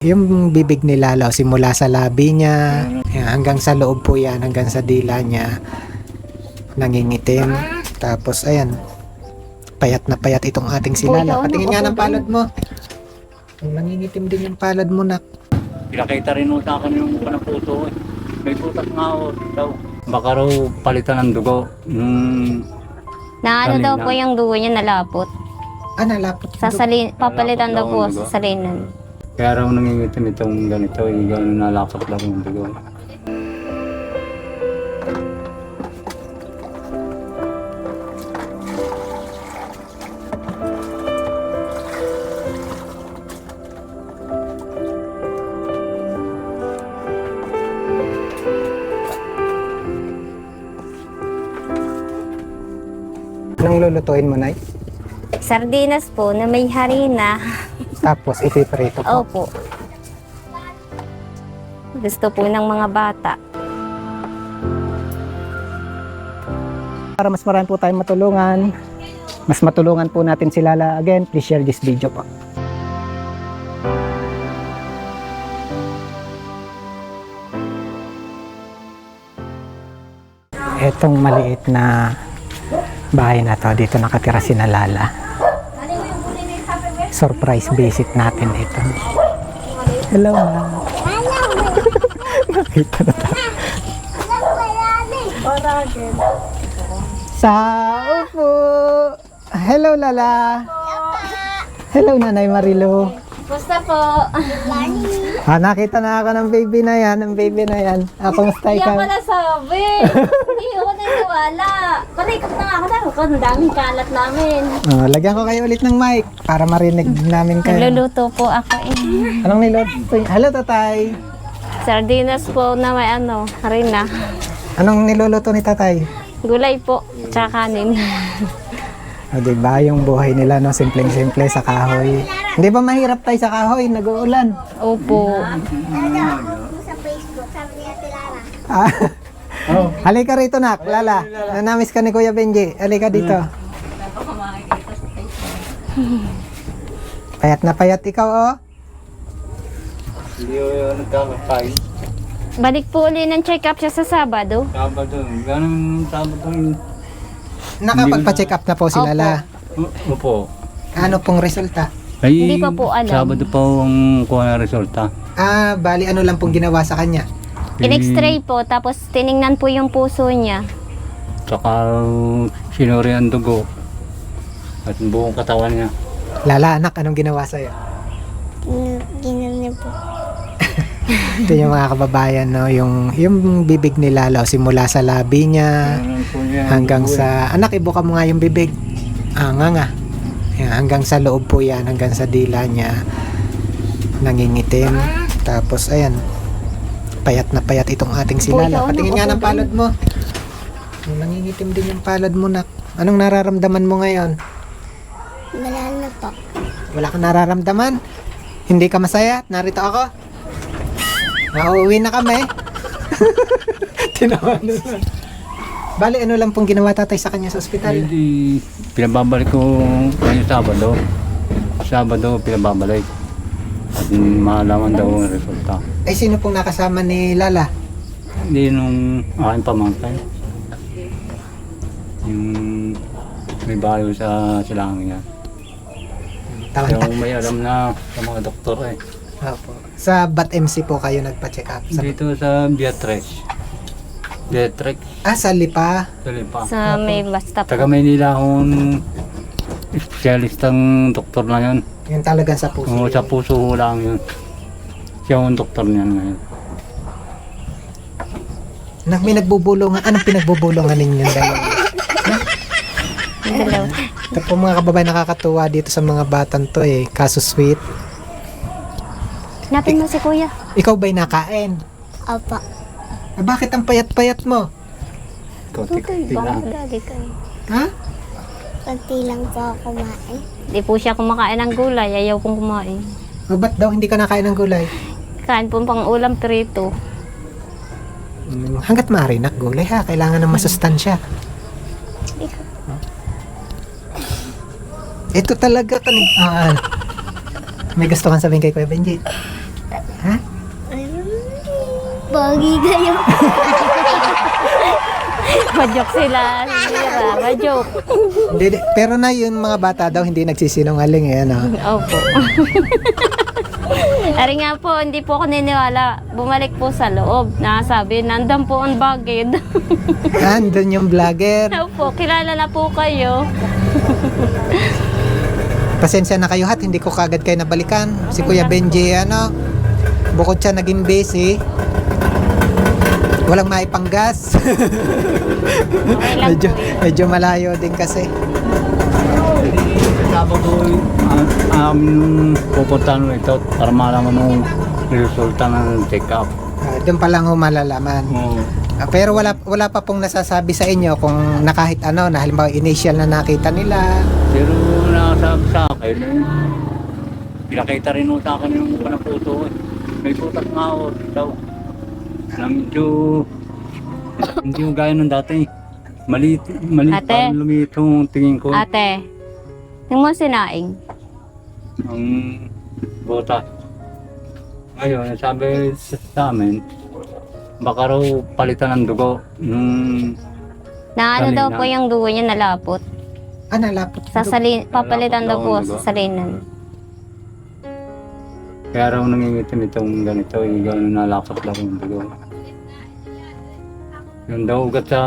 Yung bibig ni Lalaw, simula sa labi niya, hanggang sa loob po yan, hanggang sa dila niya, nangingitim. Tapos, ayan, payat na payat itong ating si Lalaw. Patingin nga ng palad mo. Nangingitim din yung palad mo, nak. Pinakita rin mo sa akin yung mukha ng puso. May butas nga ako daw. Baka raw palitan ng dugo. Na ano daw Kanina. po yung dugo niya nalapot. Nalapot. Papalitan daw po Nalapot daw ang dugo. sa salinan. Kaya raw nangingitim itong ganito. Yung gano'n nalakot lang yung dugo. Anong lulutuin mo, Nay? Sardinas po na may harina. Tapos, ipiprito po. Opo. Gusto po ng mga bata. Para mas marami po tayong matulungan, mas matulungan po natin si Lala. Again, please share this video po. Etong maliit na bahay na to, dito nakatira si Lala. Surprise visit natin dito. Hello, ma. Nakita na tayo. Sa upo. Hello, Lala. Hello, Nanay Marilo. Basta po. Nakita na ako ng baby na yan, Kamusta Hindi ikaw? ako nasabi. Hindi ako naniwala. Palikot na ako na. Ang daming kalat namin. Lagyan ko kayo ulit ng mic para marinig namin kayo. Nagluluto po ako eh. Anong niluto? Hello, tatay. Sardinas po na may harina. Anong niluluto ni tatay? Gulay po. Tsaka kanin. Diba, yung buhay nila, no? Simpleng-simple sa kahoy. Hindi ba mahirap tayo sa kahoy? Nag-uulan. Opo. Sa Facebook, sabi niya si Lara. Halika rito, nak. Lala. Namiss ka ni Kuya Benji. Halika dito. Payat na payat ikaw, oh. Hindi ko nagkakapain. Balik po ulit ng check-up siya sa Sabado. Sabado. Ganun Sabado yun. Nakapagpa-check up na po si Opo. Lala. Opo. Ano pong resulta? Ay, Hindi pa po alam. Sabado pa ang kuha ng resulta. Bali ano lang pong ginawa sa kanya? In-x-ray po, tapos tiningnan po yung puso niya. Tsaka sinuri ang dugo. At buong katawan niya. Lala, anak, anong ginawa sa'yo? Ginan niya po. Ito yung mga kababayan, no? Yung bibig ni Lalaw, simula sa labi niya, hanggang sa... Anak, ibuka mo nga yung bibig. Nga. Yan, hanggang sa loob po yan, hanggang sa dila niya, nangingitim. Tapos, ayan, payat na payat itong ating si Lalaw. Patingin nga ng palad mo. Nangingitim din yung palad mo, nak. Anong nararamdaman mo ngayon? Wala na po. Wala kang nararamdaman? Hindi ka masaya? Narito ako? Nauuwi na kami. Tinawa na. Bali, ano lang pong ginawa tatay sa kanya sa ospital? Hindi, pinababalik ko ngayon Sabado. Sabado, pinababalik. At malaman daw ang resulta. Ay, sino pong nakasama ni Lala? Hindi nung aking pamangkin. Yung may bayo sa silangan niya. Tawan-tawan. Yung may alam na sa mga doktor eh. Opo. Sa Bat MC po kayo nagpa-check up? Dito sa Beatrix. Beatrix, Sa Lipa? Tulipa. Sa may basta po. Taga Maynila akong espesyalistang doktor na yun. Yung talagang sa puso. Oo, sa puso lang yun. Siya ang doktor niyan ngayon. May nagbubulungan. Anong pinagbubulungan ninyo dalawa? Dalawa. Ito po mga kababayan, nakakatuwa dito sa mga batang to eh. Kaso sweet. Hanapin mo si Kuya. Ikaw ba'y nakain? Opo. Bakit ang payat-payat mo? Konti-konti lang. Dali kayo. Ha? Kunti lang po ako kumain. Di po siya kumakain ng gulay. Ayaw pong kumain. Ba't daw hindi ka nakain ng gulay? Kain po pang ulam prito. Hanggat maaari nak gulay ha. Kailangan ng masustansya. Ito talaga may gusto kang sabihin kay Kuya Benji? Pogi kayo. Majoke sila. Sira, majoke. Hindi, pero na yung mga bata daw hindi nagsisinungaling eh, ano? Opo. Ari nga po, hindi po ako niniwala. Bumalik po sa loob. Nakasabi, nandun po ang bagid. Andun yung vlogger. Opo, kilala na po kayo. Pasensya na kayo hat, hindi ko kagad kayo nabalikan. Si Kuya Benji, ano, bukod siya naging busy, walang maipanggas. Okay lang medyo, po yun. medyo malayo din kasi. Sabado, pupuntahan mo ito para malaman nung resulta ng check-up. Doon pa lang ho malalaman. Oo. Pero wala pa pong nasasabi sa inyo kung na kahit ano, na halimbawa initial na nakita nila. Pero nasabi sa akin, pinakita rin mo sa akin yung mga puso. May putak nga ako daw. Na medyo, hindi yung gaya ng dati. Maliit Ate. parang lumiit yung tingin ko. Ate, yung mo sinaing. Ang butas. Ngayon, sabi sa amin, baka raw palitan ng dugo. Na ano Salina. daw po yung dugo niya nalapot. Nalapot. Papalitan daw po Nalapot daw ang sa salinan. Kaya raw nangingitim itong ganito, yung gano'n nalapot lang yung dugo. Yung daw ugat sa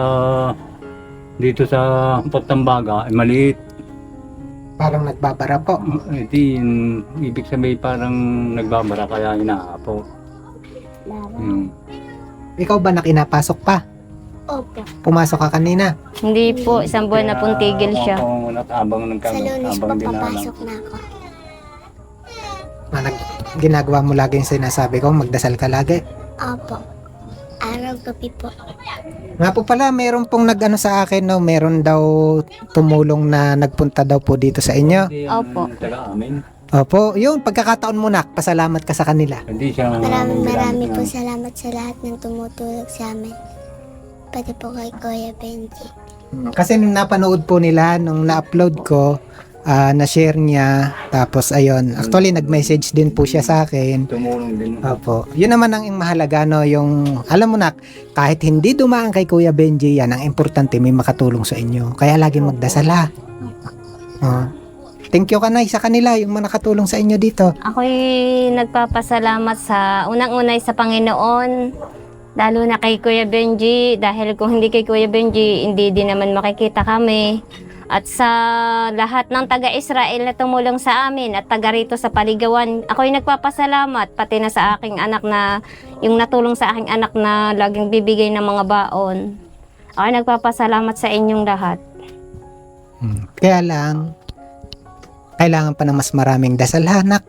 dito sa Pagtambaga ay maliit. Parang nagbabara po. Hindi, ibig sabihin parang nagbabara kaya inaapo. Ikaw ba nakinapasok pa? Opo. Pumasok ka kanina. Hindi po, isang buwan na pong tigil siya. Oo, abang Sa Lunes po abang din papasok na ako. Ginagawa mo lagi yung sinasabi ko, magdasal ka lagi. Opo. Araw-gabi po. Nga po pala, meron pong nag-ano sa akin, no, meron daw tumulong na nagpunta daw po dito sa inyo. Opo. Taga amin. Opo, yun, pagkakataon mo nak, pasalamat ka sa kanila. Hindi siya... Marami po salamat sa lahat ng tumutulog sa amin. Pati po kay Kuya Benji. Kasi nung napanood po nila, nung na-upload ko, na-share niya, tapos ayun, actually nag-message din po siya sa akin. Tumulong din. Opo. Yun naman ang mahalaga, no, yung, alam mo nak, kahit hindi dumaan kay Kuya Benji, yan, ang importante, may makatulong sa inyo. Kaya lagi magdasal ha. Oh. Thank you ka na sa kanila, yung mga nakatulong sa inyo dito. Ako'y nagpapasalamat sa unang-unay sa Panginoon, lalo na kay Kuya Benji, dahil kung hindi kay Kuya Benji, hindi din naman makikita kami. At sa lahat ng taga-Israel na tumulong sa amin at taga rito sa Paligawan, ako'y nagpapasalamat, pati na sa aking anak na, yung natulong sa aking anak na laging bibigay ng mga baon. Ako'y nagpapasalamat sa inyong lahat. Kaya lang, kailangan pa ng mas maraming dasal hanak.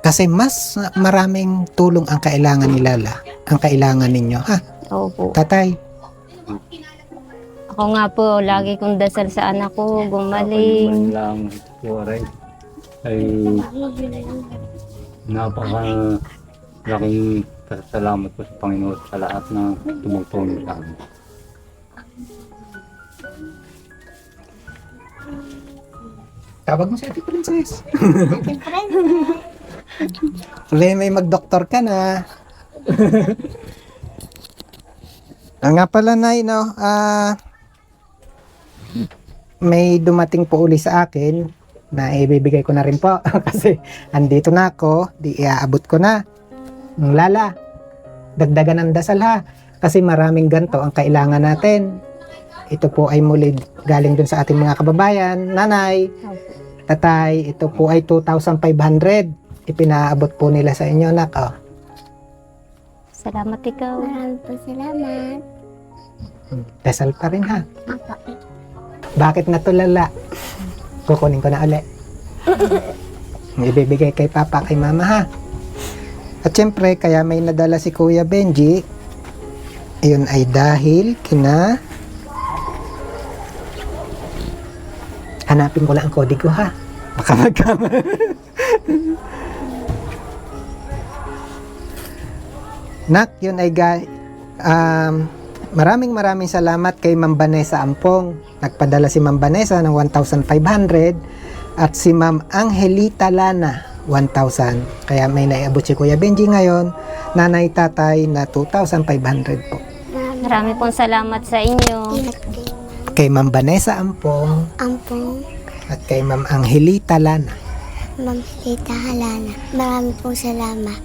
Kasi mas maraming tulong ang kailangan ni Lala, ang kailangan ninyo, ha? Opo. Tatay, Ako nga po, lagi kong dasal sa anak ko, Man gumaling. lang po aray. Ay laking salamat po sa Panginoon sa lahat na tumutulong sa amin. tawag mo si Ate Princess. May mag-doktor ka na. Nga pala, Nay, no? May dumating po uli sa akin na ibibigay ko na rin po kasi andito na ako, di iaabot ko na. Lala, dagdagan ng dasal ha kasi maraming ganto ang kailangan natin. Ito po ay muli galing dun sa ating mga kababayan. Nanay, tatay, ito po ay 2,500. Ipinaabot po nila sa inyo, nak. Oh. Salamat ikaw. Marami po salamat. Dasal pa rin ha. Bakit natulala? Kukunin ko na ulit. Ibibigay kay Papa, kay Mama ha. At syempre, kaya may nadala si Kuya Benji. Ayun ay dahil kina... Hanapin ko lang ang kodigo ha. Baka magkama. Nak, yun ay maraming salamat kay Ma'am Vanessa Ampong. Nagpadala si Ma'am Vanessa ng 1,500 at si Ma'am Angelita Lana 1,000. Kaya may naiabot si Kuya Benji ngayon, nanay tatay na 2,500 po. Marami pong salamat sa inyo. Ingat kayo, Kay Ma'am Vanessa Ampong Ampong, at kay Ma'am Angelita Lana. Ma'am Rita Halana. Marami pong salamat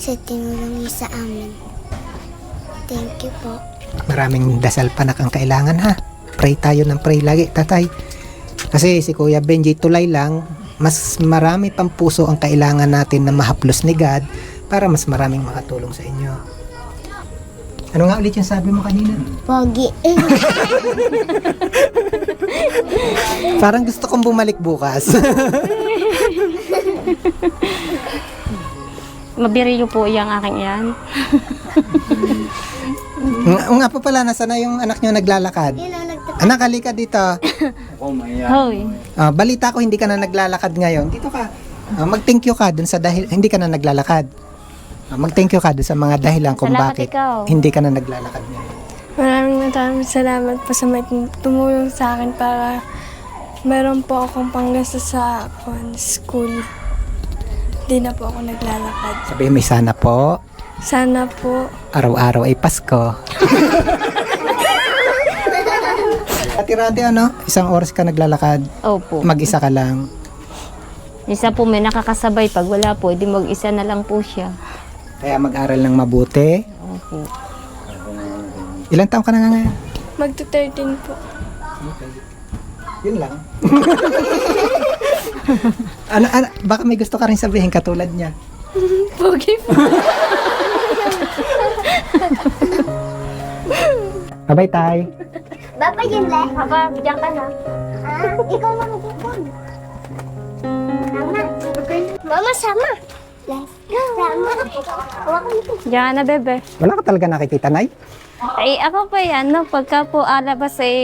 sa tinulong niyo sa amin. Thank you po. Maraming dasal pa na kang kailangan ha. Pray tayo ng pray lagi, tatay. Kasi si Kuya Benji tulay lang, mas marami pang puso ang kailangan natin na mahaplos ni God para mas maraming makatulong sa inyo. Ano nga ulit yung sabi mo kanina? Pogi. Parang gusto kong bumalik bukas. Mabiriyo po yung aking yan. Nga pa pala, nasa na yung anak nyo naglalakad? Anak, halika dito. Ako maya. Hoy. Balita ko hindi ka na naglalakad ngayon. Dito ka. Mag-thank you ka dun sa dahil hindi ka na naglalakad. Mag-thank you ka dun sa mga dahilan kung Salamat bakit ikaw. hindi ka na naglalakad ngayon. Maraming salamat po sa may tumulong sa akin para meron po akong panggastos sa school. Hindi na po ako naglalakad. Sabi may sana po, Sana po, araw-araw ay Pasko. Ati-rati ano, isang oras ka naglalakad, Opo. mag-isa ka lang. Isa po may nakakasabay. Pag wala po, edi mag-isa na lang po siya. Kaya mag-aral ng mabuti. Opo. Ilang taon ka na nga ngayon? magto-13 po. Yun lang. ano, baka may gusto ka rin sabihin katulad niya. Pogi po. Bye-bye, tay. Baba yun, Le. Haba, diyan ka na. Ikaw lang mag-ipon. Sama. Mama, sama. Let's go. Sama. Hawakan ito. Diyan na, bebe. Wala ka talaga nakikita, Nay? Ay, ako pa yan, no? Pagka po alabas ay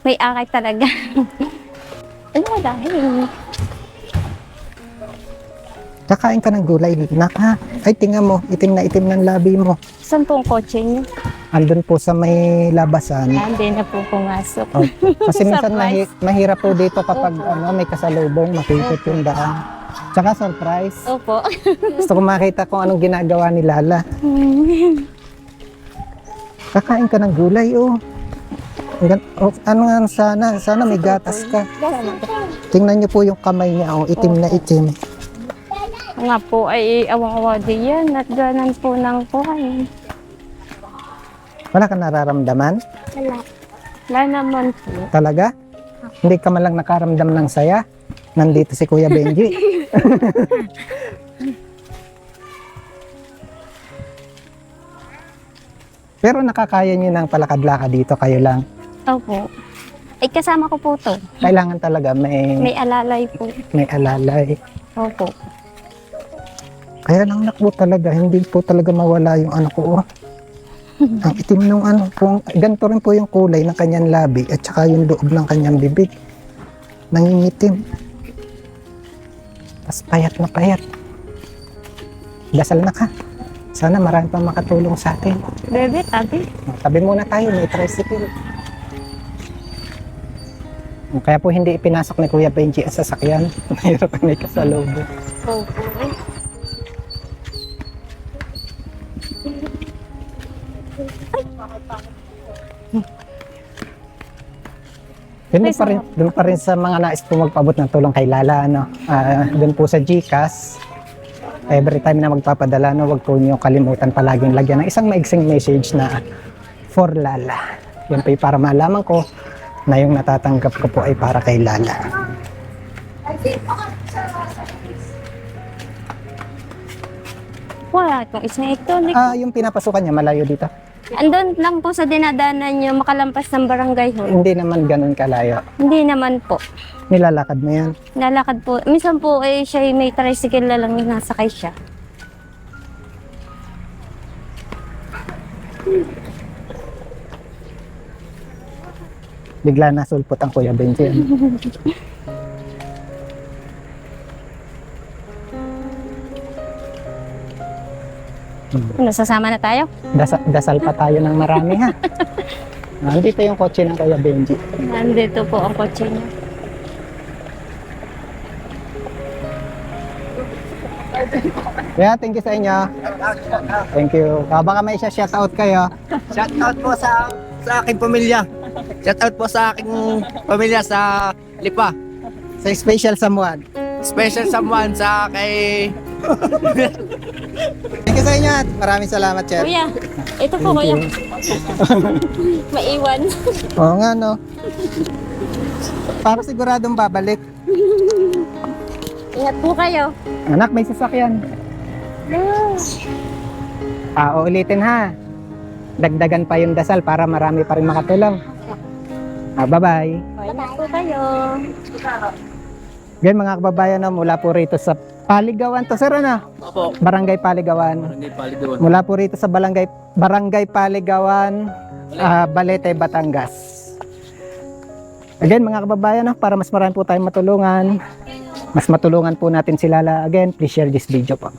may akay talaga. Ano ba dahil? Kakain ka ng gulay, naka. Ay, tingnan mo, itim na itim ng labi mo. Saan po ang kotse niyo? Andun po sa may labasan. Hindi na po pumasok. Oh, kasi minsan Surprise. mahirap po dito kapag may kasalubong, makikip yung daan. Tsaka surprise. Opo. Gusto ko makita kung anong ginagawa ni Lala. Kakain ka ng gulay, oh. Ano nga sana may gatas ka. Tingnan niyo po yung kamay niya, oh, itim na itim. Nga po ay awang-awa din yan at ganan po ng kuhay. Wala ka nararamdaman? Wala. Wala naman po. Talaga? Hindi ka man lang nakaramdam ng saya? Nandito si Kuya Benji. Pero nakakaya niyo ng palakad-lakad dito, kayo lang. Opo. Ay, kasama ko po to. Kailangan talaga May alalay po. may alalay. Opo. Kaya lang anak po talaga, hindi po talaga mawala yung anak ko. Oh. Ang itim nung ano, ganito rin po yung kulay ng kanyang labi at saka yung loob ng kanyang bibig. Nangingitim. Tapos payat na payat. Dasal na ka. Sana marami pang makatulong sa atin. Bebe, tabi. Tabi muna tayo, may tricycle. Kaya po hindi ipinasok ni Kuya Benji ang sasakyan. Mahirap may kasalubong. Opo. Doon pa rin sa mga nais po magpabot ng tulong kay Lala, ano. Doon po sa GCash, every time na magpapadala, no, wag po niyo kalimutan palaging lagyan ng isang maiksing message na for Lala. Yan po yung para malaman ko na yung natatanggap ko po ay para kay Lala. Wala itong isang electronic. Yung pinapasukan niya malayo dito. Andun lang po sa dinadanan nyo, makalampas ng barangay hall. Hindi naman ganun kalayo. Hindi naman po. Nilalakad mo yan. Lalakad po. Minsan po siya may tricycle na lang yung nasakay siya. Bigla nasulpot ang Kuya Benji. Ano, sasama na tayo? Dasal pa tayo ng marami, ha. Nandito yung kotse ng Kuya Benji. Nandito po ang kotse niya. Yeah, thank you sa inyo. Thank you. Baka may shoutout kayo. Shoutout po sa aking pamilya. Shoutout po sa aking pamilya sa Lipa. Sa special someone. Special someone sa kay... Thank you sa inyo at maraming salamat, Chef. Kuya, ito po kuya. Maiwan. Oo nga, no. Para siguradong babalik. Ingat po kayo. Anak, may sasakyan. Uulitin ha. Dagdagan pa yung dasal para marami pa rin makatulong. Bye-bye. Ingat po kayo. Ganyan mga kababayan, no, mula po rito sa Paligawan to, sir, ano? Opo. Barangay Paligawan. Hindi paligawan. Mula po rito sa Barangay Paligawan, Balete, Batangas. Again, mga kababayan, no, para mas marami po tayong matulungan, mas matulungan po natin sila. Again, please share this video po.